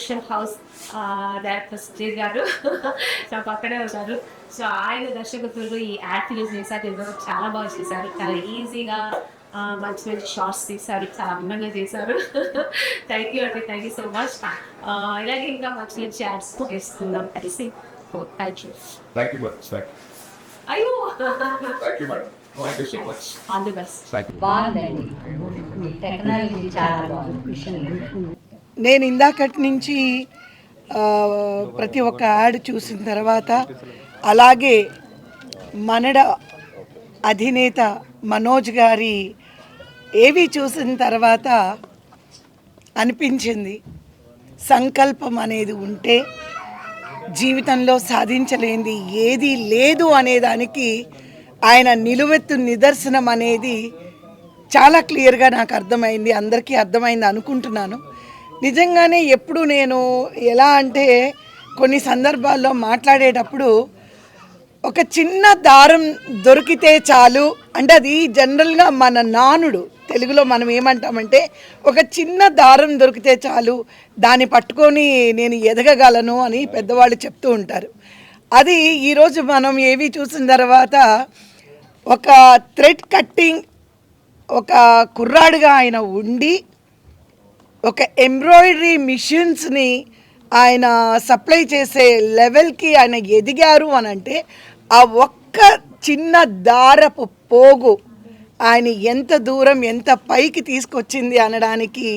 Production house director Sudheer గారు నా పక్కనే ఉన్నారు. సో ఆయన దర్శకత్వంలో ఈ యాడ్ ఫిలిమ్స్ చేశారు. ఇందులో చాలా బాగా చేశారు. చాలా ఈజీగా మంచి మంచి షార్ట్స్ తీశారు. చాలా అందంగా చేశారు. థ్యాంక్ యూ అండి, థ్యాంక్ యూ సో మచ్. ఇలాగే ఇంకా మంచి మంచి యాడ్స్ చేస్తున్నాం కలిసి. Thank you. Thank you much. అయ్యో Thank you, madam. Thank you so much. All the best. Thank you. బాగుందండి. మీ టెక్నాలజీ చాలా బాగుంది. నేను ఇందాకటి నుంచి ప్రతి ఒక్క యాడ్ చూసిన తర్వాత అలాగే మనడ అధినేత మనోజ్ గారి ఏవి చూసిన తర్వాత అనిపించింది, సంకల్పం అనేది ఉంటే జీవితంలో సాధించలేనిది ఏది లేదు అనేదానికి ఆయన నిలువెత్తు నిదర్శనం అనేది చాలా క్లియర్గా నాకు అర్థమైంది, అందరికీ అర్థమైంది అనుకుంటున్నాను. నిజంగానే ఎప్పుడు నేను ఎలా అంటే కొన్ని సందర్భాల్లో మాట్లాడేటప్పుడు ఒక చిన్న దారం దొరికితే చాలు అంటే అది జనరల్గా మన నానుడు తెలుగులో మనం ఏమంటామంటే ఒక చిన్న దారం దొరికితే చాలు దాన్ని పట్టుకొని నేను ఎదగగలను అని పెద్దవాళ్ళు చెప్తూ ఉంటారు. అది ఈరోజు మనం ఏవి చూసిన తర్వాత ఒక థ్రెడ్ కట్టింగ్ ఒక కుర్రాడుగా ఆయన ఉండి ఒక ఎంబ్రాయిడరీ మిషన్స్ని ఆయన సప్లై చేసే లెవెల్కి ఆయన ఎదిగారు అని అంటే ఆ ఒక్క చిన్న దారపు పోగు ఆయన ఎంత దూరం ఎంత పైకి తీసుకొచ్చింది అనడానికి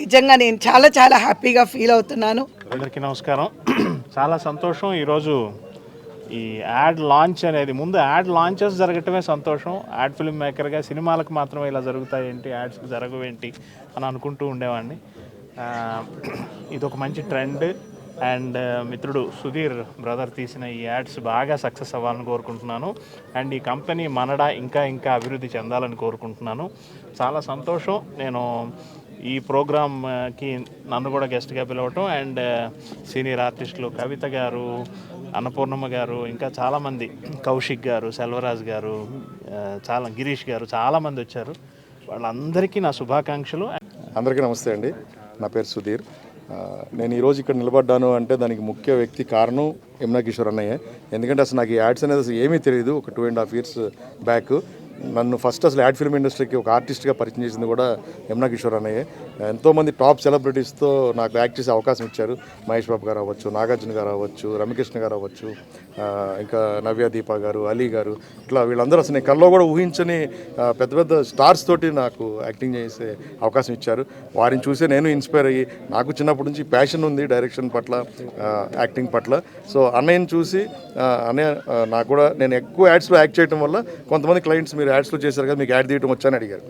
నిజంగా నేను చాలా చాలా హ్యాపీగా ఫీల్ అవుతున్నాను. అందరికీ నమస్కారం. చాలా సంతోషం ఈరోజు ఈ యాడ్ లాంచ్ అనేది, ముందు యాడ్ లాంచెస్ జరగటమే సంతోషం. యాడ్ ఫిల్మ్ మేకర్గా సినిమాలకు మాత్రమే ఇలా జరుగుతాయేంటి, యాడ్స్కి జరగవేంటి అని అనుకుంటూ ఉండేవాడిని. ఇది ఒక మంచి ట్రెండ్. అండ్ మిత్రుడు సుధీర్ బ్రదర్ తీసిన ఈ యాడ్స్ బాగా సక్సెస్ అవ్వాలని కోరుకుంటున్నాను. అండ్ ఈ కంపెనీ మనడా ఇంకా ఇంకా అభివృద్ధి చెందాలని కోరుకుంటున్నాను. చాలా సంతోషం నేను ఈ ప్రోగ్రామ్కి నన్ను కూడా గెస్ట్గా పిలవటం. అండ్ సీనియర్ ఆర్టిస్టులు కవిత గారు, అన్నపూర్ణమ్మ గారు, ఇంకా చాలామంది, కౌశిక్ గారు, సెల్వరాజ్ గారు, చాలా గిరీష్ గారు, చాలామంది వచ్చారు. వాళ్ళందరికీ నా శుభాకాంక్షలు. అందరికీ నమస్తే అండి. నా పేరు సుధీర్. నేను ఈరోజు ఇక్కడ నిలబడ్డాను అంటే దానికి ముఖ్య వ్యక్తి కారణం యమునా కిషోర్ అన్నయ్య. ఎందుకంటే అసలు నాకు ఈ యాడ్స్ అనేది అసలు ఏమీ తెలియదు. ఒక 2.5 years బ్యాక్ నన్ను ఫస్ట్ అసలు యాడ్ ఫిల్మ్ ఇండస్ట్రీకి ఒక ఆర్టిస్ట్గా పరిచయం చేసింది కూడా యమునా కిషోర్ అన్నయ్య. ఎంతోమంది టాప్ సెలబ్రిటీస్తో నాకు యాక్ట్ చేసే అవకాశం ఇచ్చారు. మహేష్ బాబు గారు అవ్వచ్చు, నాగార్జున గారు అవ్వచ్చు, రమ్యకృష్ణ గారు అవ్వచ్చు, ఇంకా నవ్య దీప గారు, అలీ గారు, ఇట్లా వీళ్ళందరూ అసలు నేను కల్లో కూడా ఊహించని పెద్ద పెద్ద స్టార్స్ తోటి నాకు యాక్టింగ్ చేసే అవకాశం ఇచ్చారు. వారిని చూసే నేను ఇన్స్పైర్ అయ్యి నాకు చిన్నప్పటి నుంచి ప్యాషన్ ఉంది డైరెక్షన్ పట్ల, యాక్టింగ్ పట్ల. సో అన్నయ్యని చూసి అన్నయ్య నాకు కూడా నేను ఎక్కువ యాడ్స్లో యాక్ట్ చేయడం వల్ల కొంతమంది క్లయింట్స్ మీరు యాడ్స్లో చేశారు కదా మీకు యాడ్ తీయడం వచ్చా అని అడిగారు.